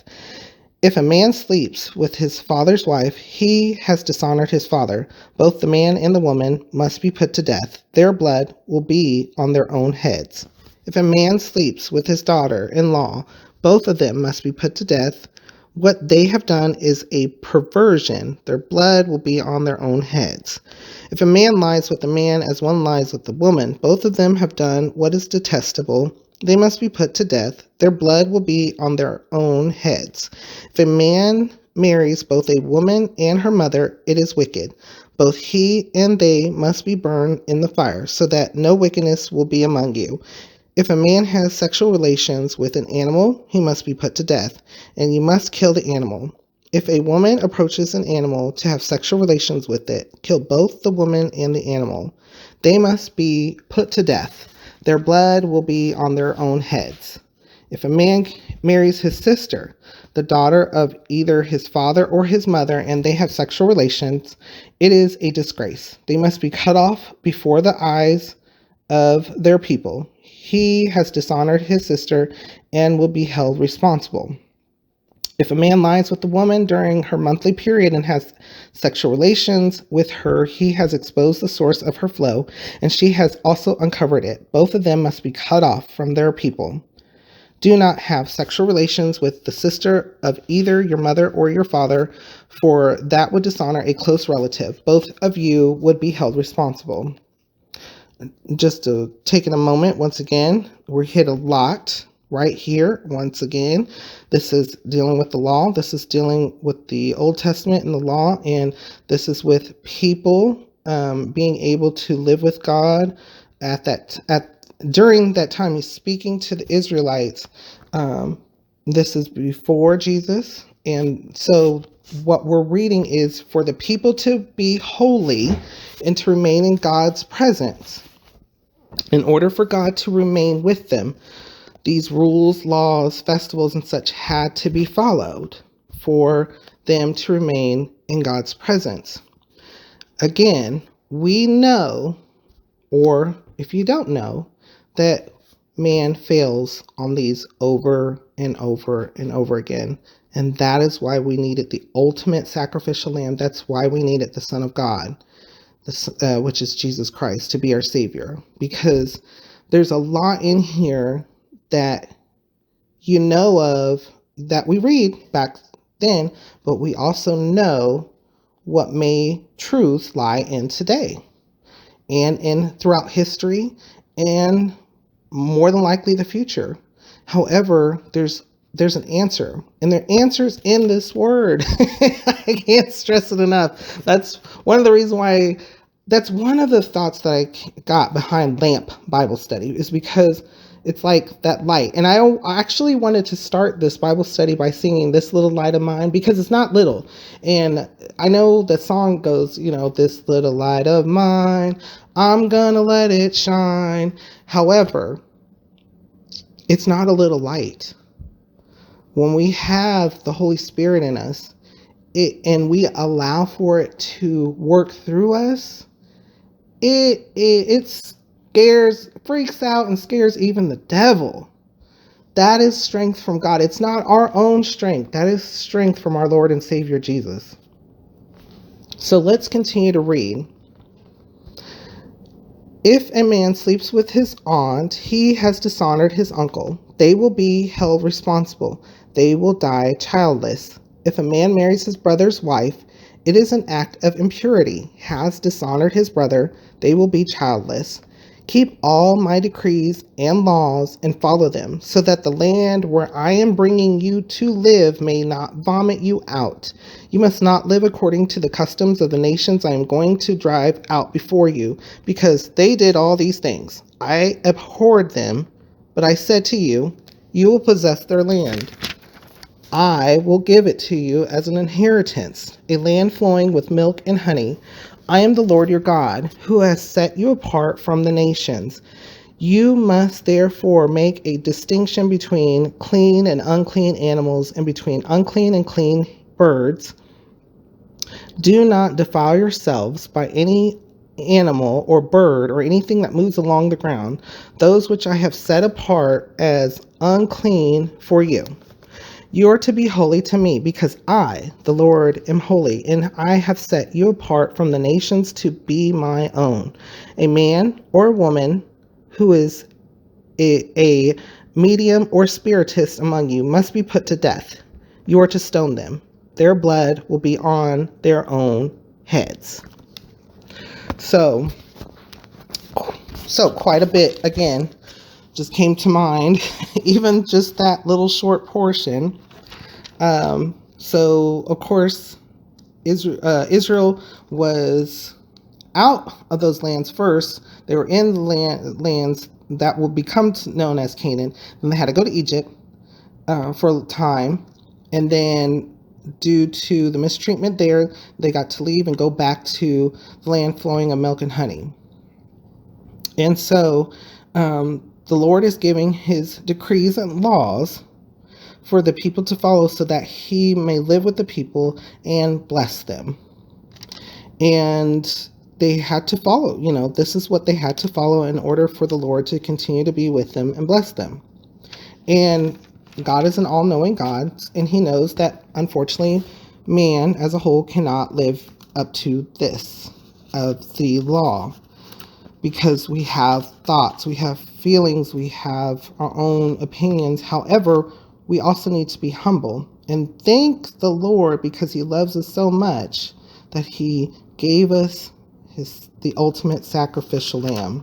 If a man sleeps with his father's wife, he has dishonored his father. Both the man and the woman must be put to death. Their blood will be on their own heads. If a man sleeps with his daughter-in-law, both of them must be put to death. What they have done is a perversion. Their blood will be on their own heads. If a man lies with a man as one lies with a woman, both of them have done what is detestable. They must be put to death. Their blood will be on their own heads. If a man marries both a woman and her mother, it is wicked. Both he and they must be burned in the fire, so that no wickedness will be among you. If a man has sexual relations with an animal, he must be put to death, and you must kill the animal. If a woman approaches an animal to have sexual relations with it, kill both the woman and the animal. They must be put to death. Their blood will be on their own heads. If a man marries his sister, the daughter of either his father or his mother, and they have sexual relations, it is a disgrace. They must be cut off before the eyes of their people. He has dishonored his sister and will be held responsible. If a man lies with a woman during her monthly period and has sexual relations with her, he has exposed the source of her flow, and she has also uncovered it. Both of them must be cut off from their people. Do not have sexual relations with the sister of either your mother or your father, for that would dishonor a close relative. Both of you would be held responsible. Just to take in a moment, once again, we're hit a lot right here. Once again, this is dealing with the law. This is dealing with the Old Testament and the law, and this is with people being able to live with God during that time. He's speaking to the Israelites. This is before Jesus, and so what we're reading is for the people to be holy and to remain in God's presence. In order for God to remain with them, these rules, laws, festivals, and such had to be followed for them to remain in God's presence. Again, we know, or if you don't know, that man fails on these over and over and over again. And that is why we needed the ultimate sacrificial lamb. That's why we needed the Son of God, which is Jesus Christ, to be our Savior. Because there's a lot in here that you know of, that we read back then, but we also know what may truth lie in today and in throughout history and more than likely the future. However, there's an answer, and there are answers in this word. I can't stress it enough. That's one of the reasons why, that's one of the thoughts that I got behind Lamp Bible Study, is because it's like that light. And I actually wanted to start this Bible study by singing This Little Light of Mine, because it's not little. And I know the song goes, this little light of mine, I'm gonna let it shine. However, it's not a little light. When we have the Holy Spirit in us, and we allow for it to work through us, it freaks out and scares even the devil. That is strength from God. It's not our own strength. That is strength from our Lord and Savior Jesus. So let's continue to read. If a man sleeps with his aunt, he has dishonored his uncle. They will be held responsible. They will die childless. If a man marries his brother's wife, it is an act of impurity, has dishonored his brother. They will be childless. Keep all my decrees and laws and follow them, so that the land where I am bringing you to live may not vomit you out. You must not live according to the customs of the nations I am going to drive out before you, because they did all these things. I abhorred them, but I said to you, you will possess their land. I will give it to you as an inheritance, a land flowing with milk and honey. I am the Lord your God, who has set you apart from the nations. You must therefore make a distinction between clean and unclean animals, and between unclean and clean birds. Do not defile yourselves by any animal or bird or anything that moves along the ground, those which I have set apart as unclean for you. You are to be holy to me, because I, the Lord, am holy, and I have set you apart from the nations to be my own. A man or a woman who is a medium or spiritist among you must be put to death. You are to stone them. Their blood will be on their own heads. So quite a bit, again, just came to mind, even just that little short portion. So of course, Israel was out of those lands first. They were in the lands that will become known as Canaan. Then they had to go to Egypt for a time, and then due to the mistreatment there, they got to leave and go back to the land flowing of milk and honey. And so the Lord is giving his decrees and laws for the people to follow so that he may live with the people and bless them. And they had to follow, this is what they had to follow in order for the Lord to continue to be with them and bless them. And God is an all-knowing God, and he knows that, unfortunately, man as a whole cannot live up to this of the law, because we have thoughts, we have feelings, we have our own opinions. However, we also need to be humble and thank the Lord, because he loves us so much that he gave us the ultimate sacrificial lamb.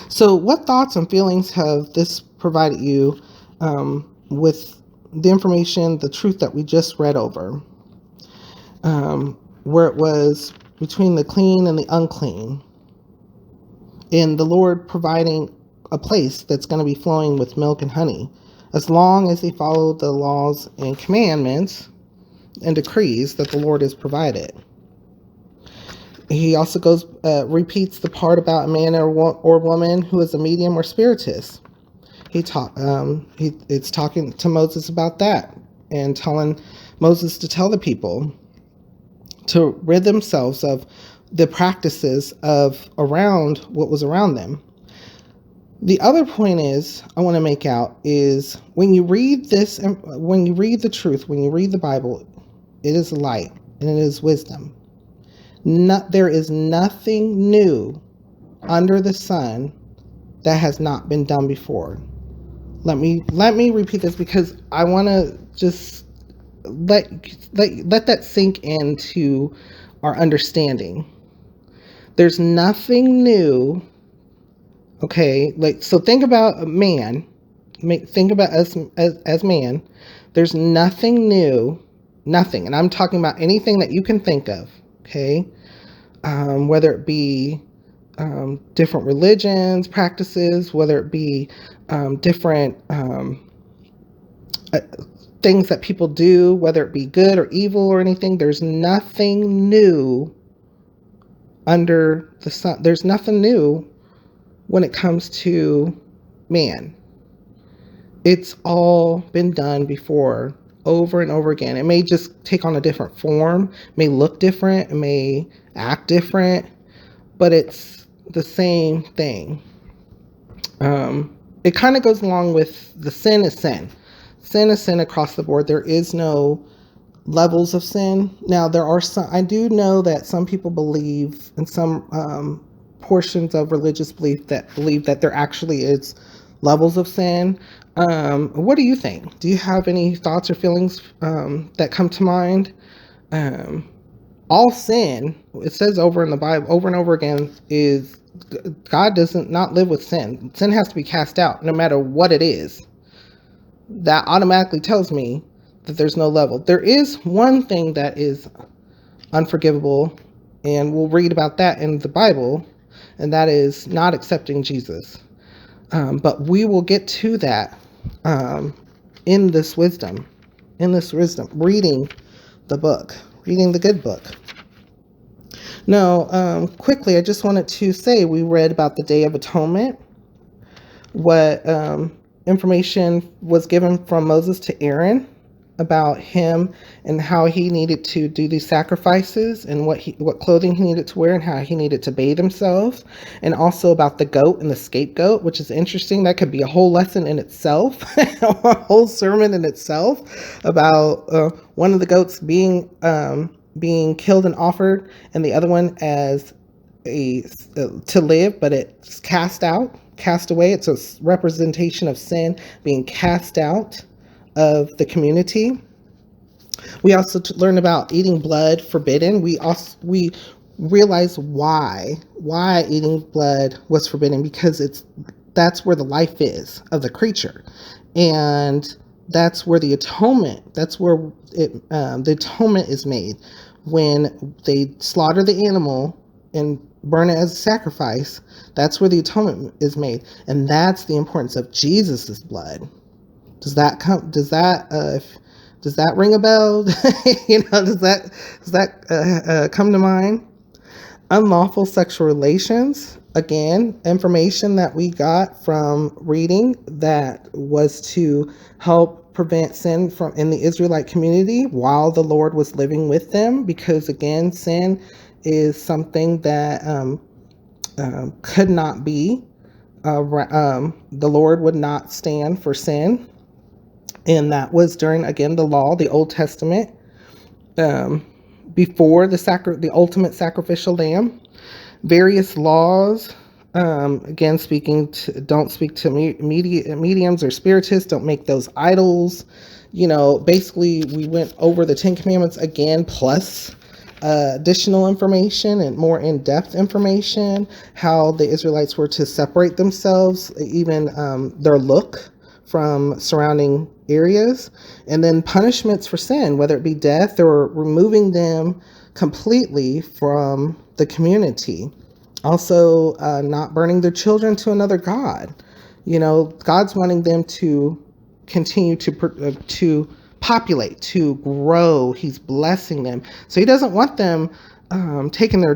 So what thoughts and feelings have this provided you with the information, the truth that we just read over, where it was between the clean and the unclean, and the Lord providing a place that's going to be flowing with milk and honey, as long as they follow the laws and commandments and decrees that the Lord has provided. He also repeats the part about a man or woman who is a medium or spiritist. It's talking to Moses about that, and telling Moses to tell the people to rid themselves of the practices of around what was around them. The other point I want to make out is, when you read this, and when you read the truth, when you read the Bible, it is light and it is wisdom. There is nothing new under the sun that has not been done before. Let me repeat this, because I want to just let that sink into our understanding. There's nothing new. Okay, so think about man. Think about us as man. There's nothing new, nothing, and I'm talking about anything that you can think of. Okay, whether it be different religions, practices, whether it be different things that people do, whether it be good or evil or anything. There's nothing new under the sun. There's nothing new when it comes to man. It's all been done before, over and over again. It may just take on a different form, may look different, it may act different, but it's the same thing. It kind of goes along with the sin is sin. Sin is sin across the board. There is no levels of sin. Now, there are some, I do know that some people believe, in some portions of religious belief that there actually is levels of sin. What do you think? Do you have any thoughts or feelings that come to mind? All sin, it says over in the Bible, over and over again, is God doesn't not live with sin. Sin has to be cast out, no matter what it is. That automatically tells me that there's no level. There is one thing that is unforgivable, and we'll read about that in the Bible, and that is not accepting Jesus. But we will get to that in this wisdom, reading the book, reading the good book. Now, quickly, I just wanted to say we read about the Day of Atonement, what information was given from Moses to Aaron about him and how he needed to do these sacrifices, and what clothing he needed to wear, and how he needed to bathe himself, and also about the goat and the scapegoat, which is interesting. That could be a whole lesson in itself, a whole sermon in itself, about one of the goats being killed and offered, and the other one as to live, but it's cast away. It's a representation of sin being cast out of the community. We also learn about eating blood forbidden. We realize why eating blood was forbidden, because that's where the life is of the creature, and that's where the atonement. That's where the atonement is made, when they slaughter the animal and burn it as a sacrifice. That's where the atonement is made, and that's the importance of Jesus's blood. Does that ring a bell? Does that come to mind? Unlawful sexual relations. Again, information that we got from reading that was to help prevent sin from in the Israelite community while the Lord was living with them, because again, sin is something that could not be. The Lord would not stand for sin, and that was during, again, the law, the Old Testament, before the ultimate sacrificial lamb. Various laws, again, don't speak to mediums or spiritists, don't make those idols. Basically, we went over the 10 Commandments again, plus additional information and more in-depth information, how the Israelites were to separate themselves, even their look from surrounding areas, and then punishments for sin, whether it be death or removing them completely from the community. Also, not burning their children to another god. God's wanting them to continue to populate, to grow. He's blessing them, so He doesn't want them taking their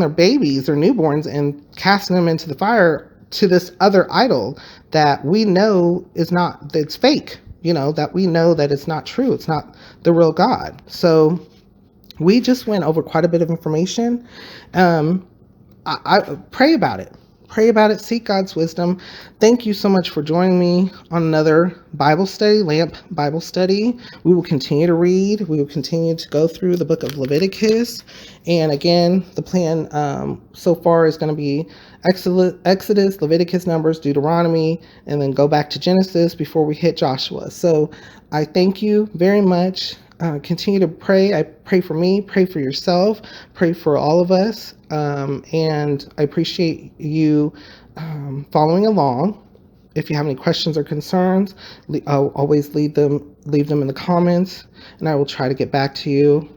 babies, their newborns, and casting them into the fire to this other idol that we know that's fake. That we know that it's not true. It's not the real God. So we just went over quite a bit of information. I pray about it. Pray about it. Seek God's wisdom. Thank you so much for joining me on another Bible study, Lamp Bible study. We will continue to read. We will continue to go through the book of Leviticus. And again, the plan so far is going to be Exodus, Leviticus, Numbers, Deuteronomy, and then go back to Genesis before we hit Joshua. So I thank you very much. Continue to pray. I pray for me, pray for yourself, pray for all of us. And I appreciate you following along. If you have any questions or concerns, I'll always leave them in the comments, and I will try to get back to you.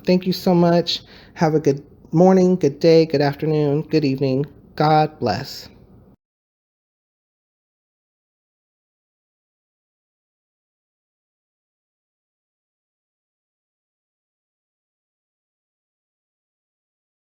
Thank you so much. Have a good morning, good day, good afternoon, good evening. God bless.